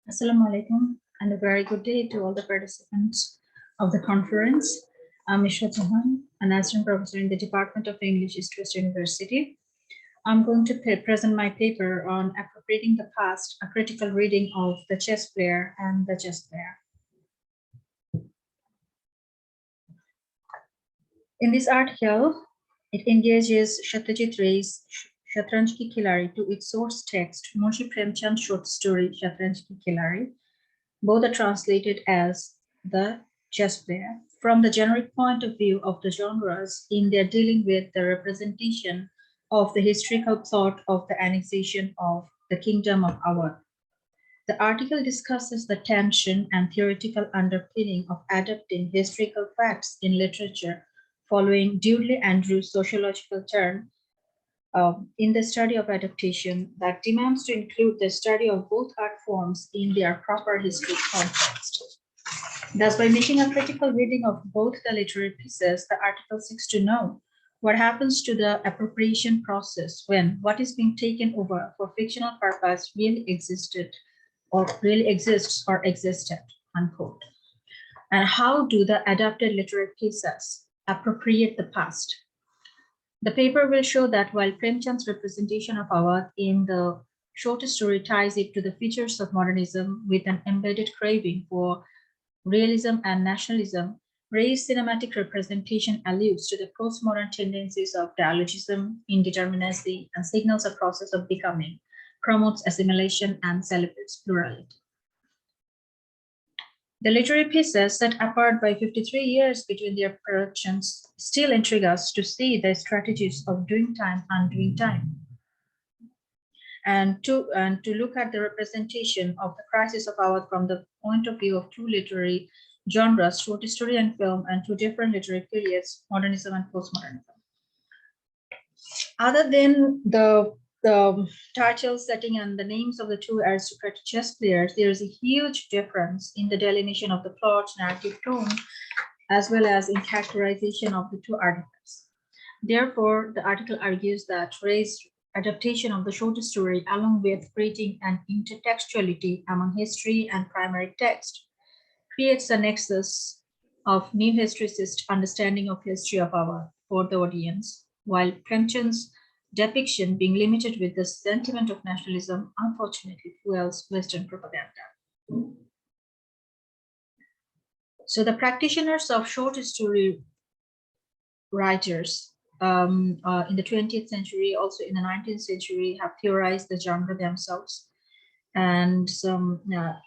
Assalamu alaikum and a very good day to all the participants of the conference. I'm Israt Jahan, an assistant professor in the Department of English, East West University. I'm going to present my paper on appropriating the past, a critical reading of the chess player and the chess player. In this article, it engages Satyajit Ray's Shatranj Ki Khilari to its source text, Munshi Premchand's short story Shatranj Ki Khilari. Both are translated as the chess player. From the generic point of view of the genres in their dealing with the representation of the historical plot of the annexation of the kingdom of Awadh. The article discusses the tension and theoretical underpinning of adapting historical facts in literature following Dudley Andrews' sociological turn in the study of adaptation that demands to include the study of both art forms in their proper historic context. Thus, by making a critical reading of both the literary pieces, the article seeks to know what happens to the appropriation process when what is being taken over for fictional purpose really existed or really exists or existed, unquote. And how do the adapted literary pieces appropriate the past? The paper will show that while Premchand's representation of Awadh in the short story ties it to the features of modernism with an embedded craving for realism and nationalism, Ray's cinematic representation alludes to the postmodern tendencies of dialogism, indeterminacy, and signals a process of becoming, promotes assimilation, and celebrates plurality. The literary pieces, set apart by 53 years between their productions, still intrigue us to see the strategies of doing time and doing time. And to look at the representation of the crisis of Awadh from the point of view of two literary genres, short story and film, and two different literary periods, modernism and postmodernism. Other than the title, setting, and the names of the two aristocratic chess players, there is a huge difference in the delineation of the plot, narrative tone, as well as in characterization of the two artifacts. Therefore, the article argues that Ray's adaptation of the short story, along with creating an intertextuality among history and primary text, creates a nexus of new historicist understanding of history of Awadh for the audience, while Premchand's depiction, being limited with the sentiment of nationalism, unfortunately fuels Western propaganda. So the practitioners of short story writers in the 20th century, also in the 19th century, have theorized the genre themselves. And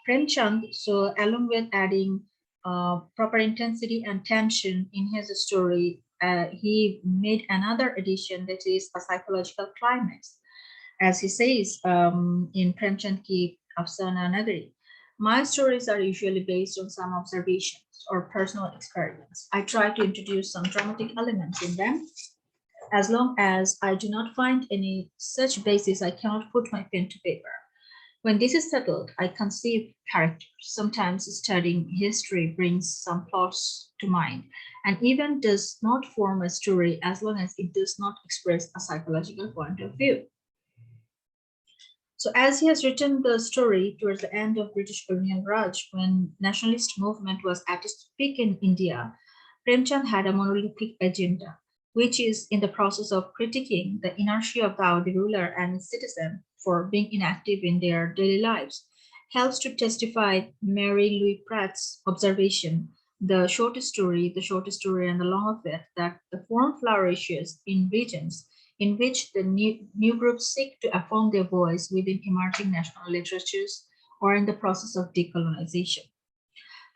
Premchand, so along with adding proper intensity and tension in his story, he made another addition that is a psychological climax. As he says in Premchand Ki Afsana Nagari, my stories are usually based on some observations or personal experience. I try to introduce some dramatic elements in them. As long as I do not find any such basis, I cannot put my pen to paper. When this is settled, I conceive characters. Sometimes studying history brings some plots to mind, and even does not form a story as long as it does not express a psychological point of view. So as he has written the story towards the end of British colonial Raj, when nationalist movement was at its peak in India, Premchand had a monolithic agenda, which is in the process of critiquing the inertia of the Awadhi ruler and his citizen for being inactive in their daily lives, helps to testify Mary Louise Pratt's observation, the short story and the long of it, that the form flourishes in regions in which the new groups seek to affirm their voice within emerging national literatures or in the process of decolonization.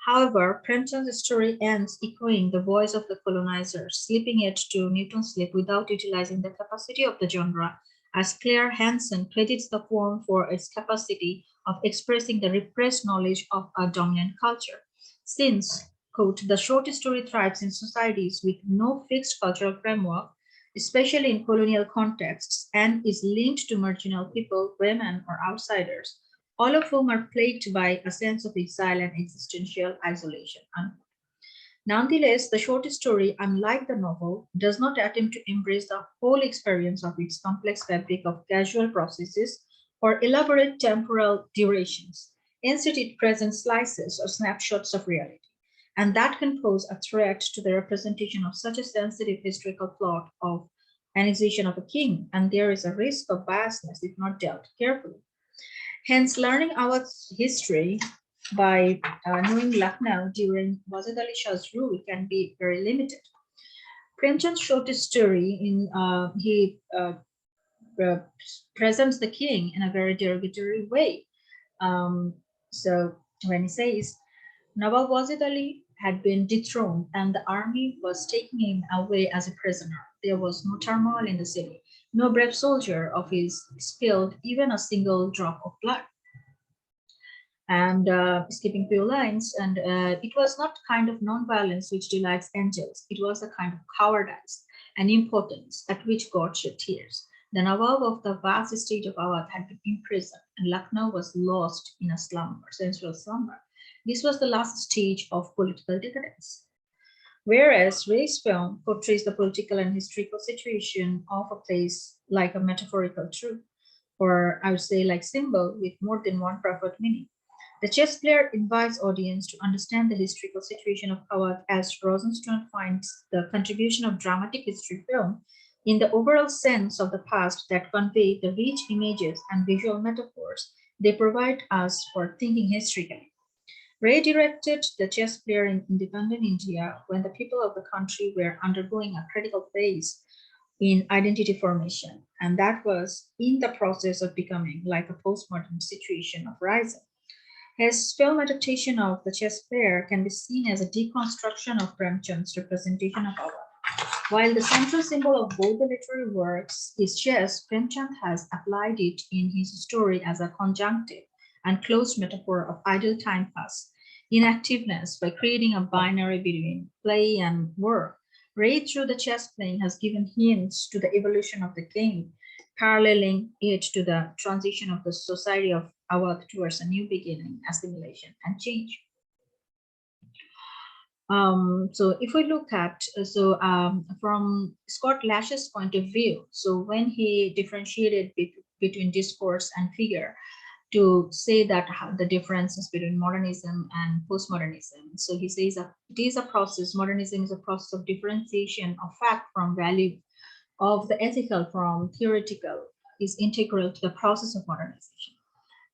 However, Premchand's story ends echoing the voice of the colonizer, slipping it to Newton's lip without utilizing the capacity of the genre, as Claire Hansen credits the form for its capacity of expressing the repressed knowledge of a dominant culture. Since, quote, the short story thrives in societies with no fixed cultural framework, especially in colonial contexts, and is linked to marginal people, women, or outsiders, all of whom are plagued by a sense of exile and existential isolation. Nonetheless, the short story, unlike the novel, does not attempt to embrace the whole experience of its complex fabric of casual processes or elaborate temporal durations. Instead, it presents slices or snapshots of reality, and that can pose a threat to the representation of such a sensitive historical plot of annexation of a king, and there is a risk of biasness if not dealt carefully. Hence, learning our history by knowing Lucknow during Wazid Ali Shah's rule can be very limited. Premchand's short story he presents the king in a very derogatory way. So when he says Nawab Wazid Ali had been dethroned and the army was taking him away as a prisoner, there was no turmoil in the city. No brave soldier of his spilled even a single drop of blood. And skipping few lines, and it was not kind of non-violence which delights angels. It was a kind of cowardice and impotence at which God shed tears. The Nawab of the vast state of Awadh had been imprisoned, and Lucknow was lost in a slumber, sensual slumber. This was the last stage of political decadence. Whereas Ray's film portrays the political and historical situation of a place like a metaphorical truth, or I would say like symbol with more than one perfect meaning. The chess player invites audience to understand the historical situation of Awadh as Rosenstone finds the contribution of dramatic history film in the overall sense of the past that convey the rich images and visual metaphors they provide us for thinking historically. Ray directed the chess player in independent India when the people of the country were undergoing a critical phase in identity formation, and that was in the process of becoming like a postmodern situation of rising. His film adaptation of The Chess Player can be seen as a deconstruction of Premchand's representation of Awadh. While the central symbol of both the literary works is chess, Premchand has applied it in his story as a conjunctive and closed metaphor of idle time pass, inactiveness by creating a binary between play and work. Ray through the chess playing has given hints to the evolution of the game, paralleling it to the transition of the society of Awadh towards a new beginning, assimilation, and change. So if we look at, from Scott Lash's point of view, so when he differentiated between discourse and figure, to say that the differences between modernism and postmodernism. So he says that it is a process, modernism is a process of differentiation of fact from value, of the ethical from theoretical, is integral to the process of modernization.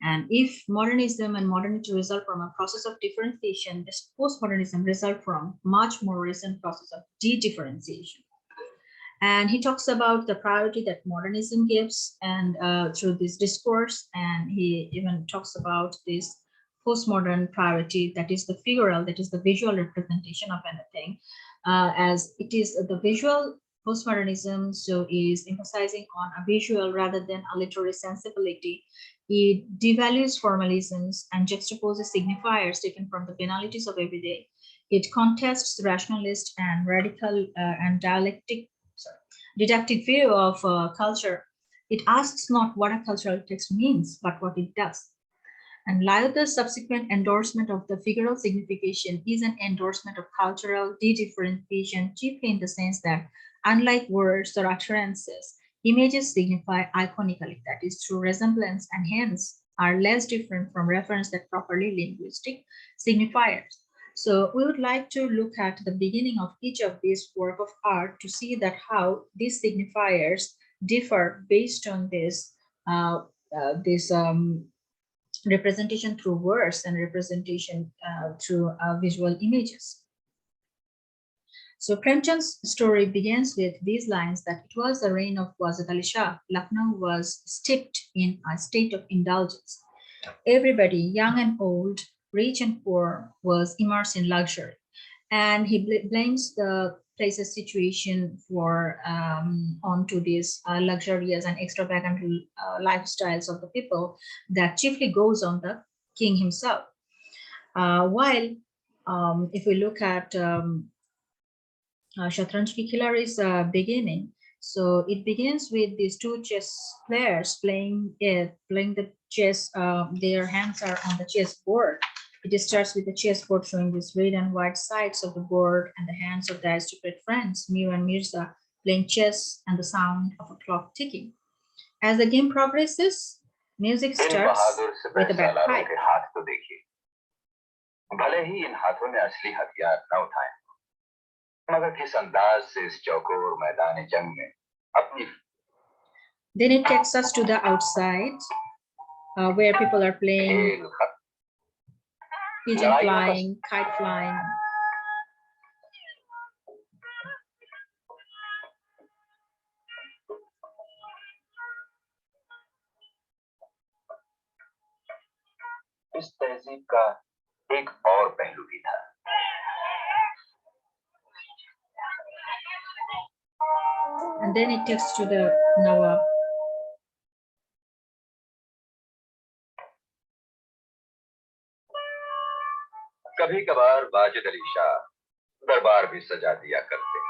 And if modernism and modernity result from a process of differentiation, this postmodernism result from much more recent process of de-differentiation. And he talks about the priority that modernism gives and through this discourse, and he even talks about this postmodern priority that is the figural, that is the visual representation of anything, as it is the visual postmodernism, so is emphasizing on a visual rather than a literary sensibility. It devalues formalisms and juxtaposes signifiers taken from the banalities of everyday. It contests rationalist and radical and didactic view of culture. It asks not what a cultural text means, but what it does. And Lyotard's subsequent endorsement of the figural signification is an endorsement of cultural de-differentiation, chiefly in the sense that, unlike words or utterances, images signify iconically, that is, through resemblance, and hence are less different from reference than properly linguistic signifiers. So we would like to look at the beginning of each of these work of art to see that how these signifiers differ based on this representation through words and representation through visual images. So Premchand's story begins with these lines that it was the reign of Wazid Ali Shah. Lucknow was steeped in a state of indulgence. Everybody, young and old, rich and poor, was immersed in luxury. And he blames the place's situation for onto these luxurious and extravagant lifestyles of the people that chiefly goes on the king himself. While if we look at Shatranj Ki Khilari's beginning, so it begins with these two chess players playing the chess. Their hands are on the chess board. It starts with the chessboard showing these red and white sides of the board and the hands of the aristocrat friends, Mir and Mirza, playing chess and the sound of a clock ticking. As the game progresses, Music starts with a bagpipe. भले ही इन हाथों में असली हथियार न उठाएं, मगर किस अंदाज से इस चौकोर मैदान जंग में अपनी Then it takes us to the outside, where people are playing pigeon flying, kite flying. इस तहजीब का एक और पहलू भी था। And then it takes to the Nawab. कभी कभार वाजिद अली शाह दरबार भी सजा दिया करते।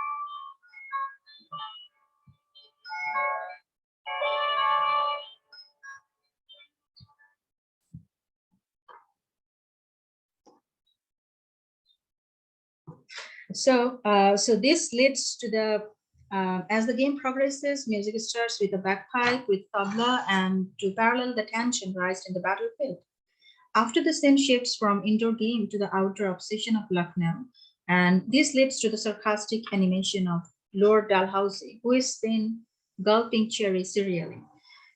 So this leads to the, as the game progresses, music starts with a bagpipe, with tabla, and to parallel the tension raised in the battlefield. After the scene shifts from indoor game to the outdoor obsession of Lucknow, and this leads to the sarcastic animation of Lord Dalhousie, who is seen gulping cherry serially.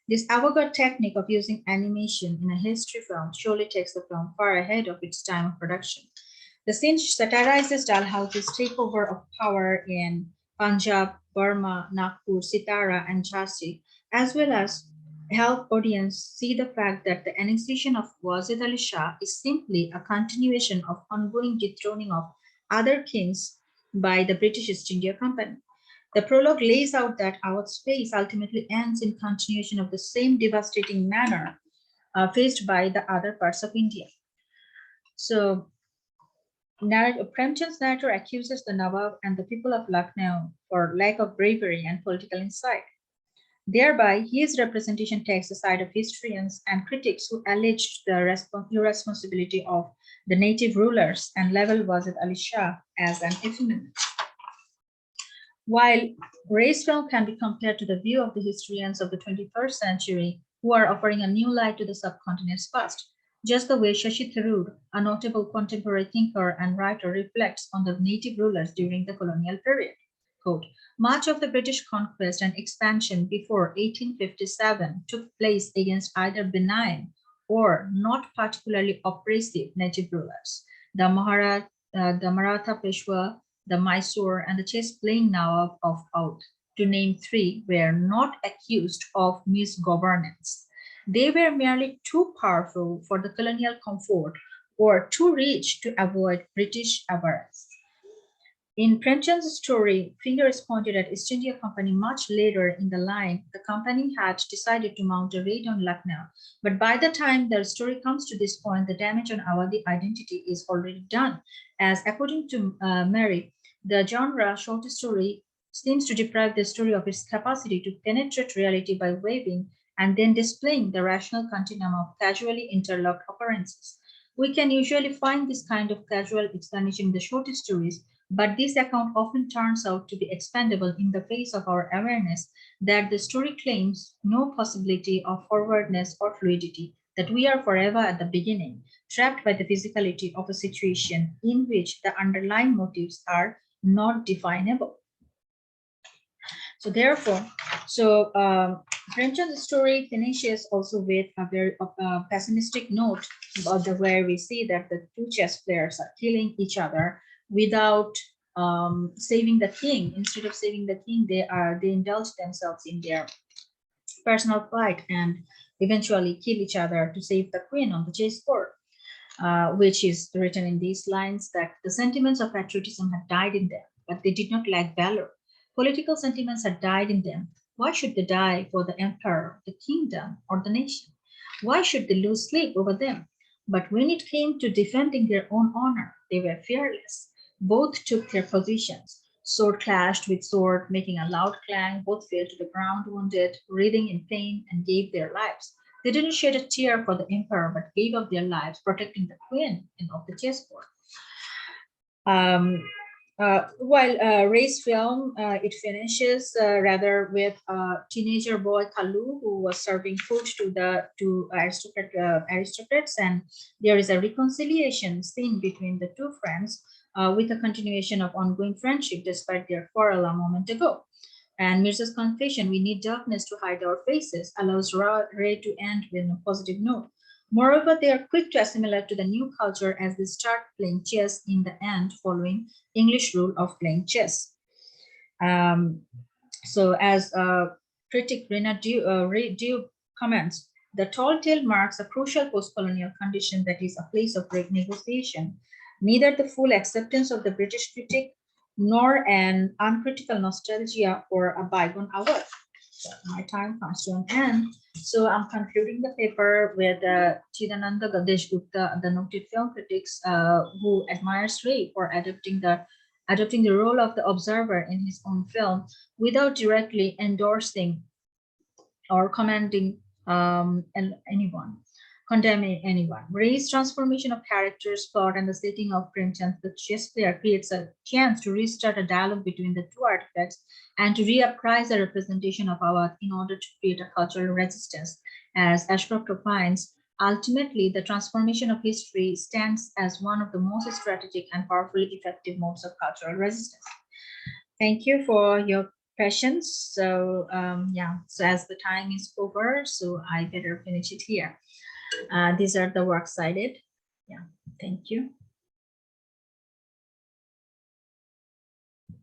This avant-garde technique of using animation in a history film surely takes the film far ahead of its time of production. The scene satirizes Dalhousie's takeover of power in Punjab, Burma, Nagpur, Sitara, and Jhansi, as well as help audience see the fact that the annexation of Wazid Ali Shah is simply a continuation of ongoing dethroning of other kings by the British East India Company. The prologue lays out that our space ultimately ends in continuation of the same devastating manner faced by the other parts of India. So, Premchand's narrator accuses the Nawab and the people of Lucknow for lack of bravery and political insight. Thereby, his representation takes the side of historians and critics who alleged the irresponsibility of the native rulers and labeled Wazid Ali Shah as an effeminate. While race film can be compared to the view of the historians of the 21st century who are offering a new light to the subcontinent's past, just the way Shashi Tharoor, a notable contemporary thinker and writer, reflects on the native rulers during the colonial period. Quote, much of the British conquest and expansion before 1857 took place against either benign or not particularly oppressive native rulers. The Maratha Peshwa, the Mysore, and the chess-playing Nawab of Oudh, to name three, were not accused of misgovernance. They were merely too powerful for the colonial comfort or too rich to avoid British avarice. In Premchand's story, finger is pointed at East India Company much later in the line. The company had decided to mount a raid on Lucknow, but by the time the story comes to this point, the damage on Awadhi identity is already done, as according to Mary, the genre short story seems to deprive the story of its capacity to penetrate reality by weaving and then displaying the rational continuum of casually interlocked occurrences. We can usually find this kind of casual explanation in the short stories, but this account often turns out to be expendable in the face of our awareness that the story claims no possibility of forwardness or fluidity, that we are forever at the beginning, trapped by the physicality of a situation in which the underlying motives are not definable. So therefore, Premchand's story finishes also with a very pessimistic note about the where we see that the two chess players are killing each other without saving the king. Instead of saving the king, they indulge themselves in their personal fight and eventually kill each other to save the queen on the chessboard, which is written in these lines that the sentiments of patriotism had died in them, but they did not lack valor. Political sentiments had died in them. Why should they die for the emperor, the kingdom, or the nation? Why should they lose sleep over them? But when it came to defending their own honor, they were fearless. Both took their positions. Sword clashed with sword, making a loud clang. Both fell to the ground wounded, writhing in pain, and gave their lives. They didn't shed a tear for the emperor, but gave up their lives protecting the queen of the chessboard. While Ray's film, it finishes rather with a teenager boy Kalu who was serving food to aristocrats, and there is a reconciliation scene between the two friends with a continuation of ongoing friendship despite their quarrel a moment ago. And Mirza's confession, "We need darkness to hide our faces," allows Ray to end with a positive note. Moreover, they are quick to assimilate to the new culture as they start playing chess in the end, following English rule of playing chess. Um, so, as critic Rena Dew comments, the tall tale marks a crucial post-colonial condition that is a place of great negotiation. Neither the full acceptance of the British critic nor an uncritical nostalgia for a bygone hour. So my time comes to an end. So I'm concluding the paper with Chidananda Gadesh Gupta, the noted film critics who admires Ray for adopting the role of the observer in his own film without directly endorsing or commanding anyone, condemning anyone. Ray's transformation of characters, plot, and the setting of Premchand's The Chess Player creates a chance to restart a dialogue between the two artifacts and to reappraise the representation of Awadh in order to create a cultural resistance. As Ashcroft opines, ultimately, the transformation of history stands as one of the most strategic and powerfully effective modes of cultural resistance. Thank you for your patience. So yeah, so as the time is over, so I better finish it here. These are the works cited. Yeah, thank you.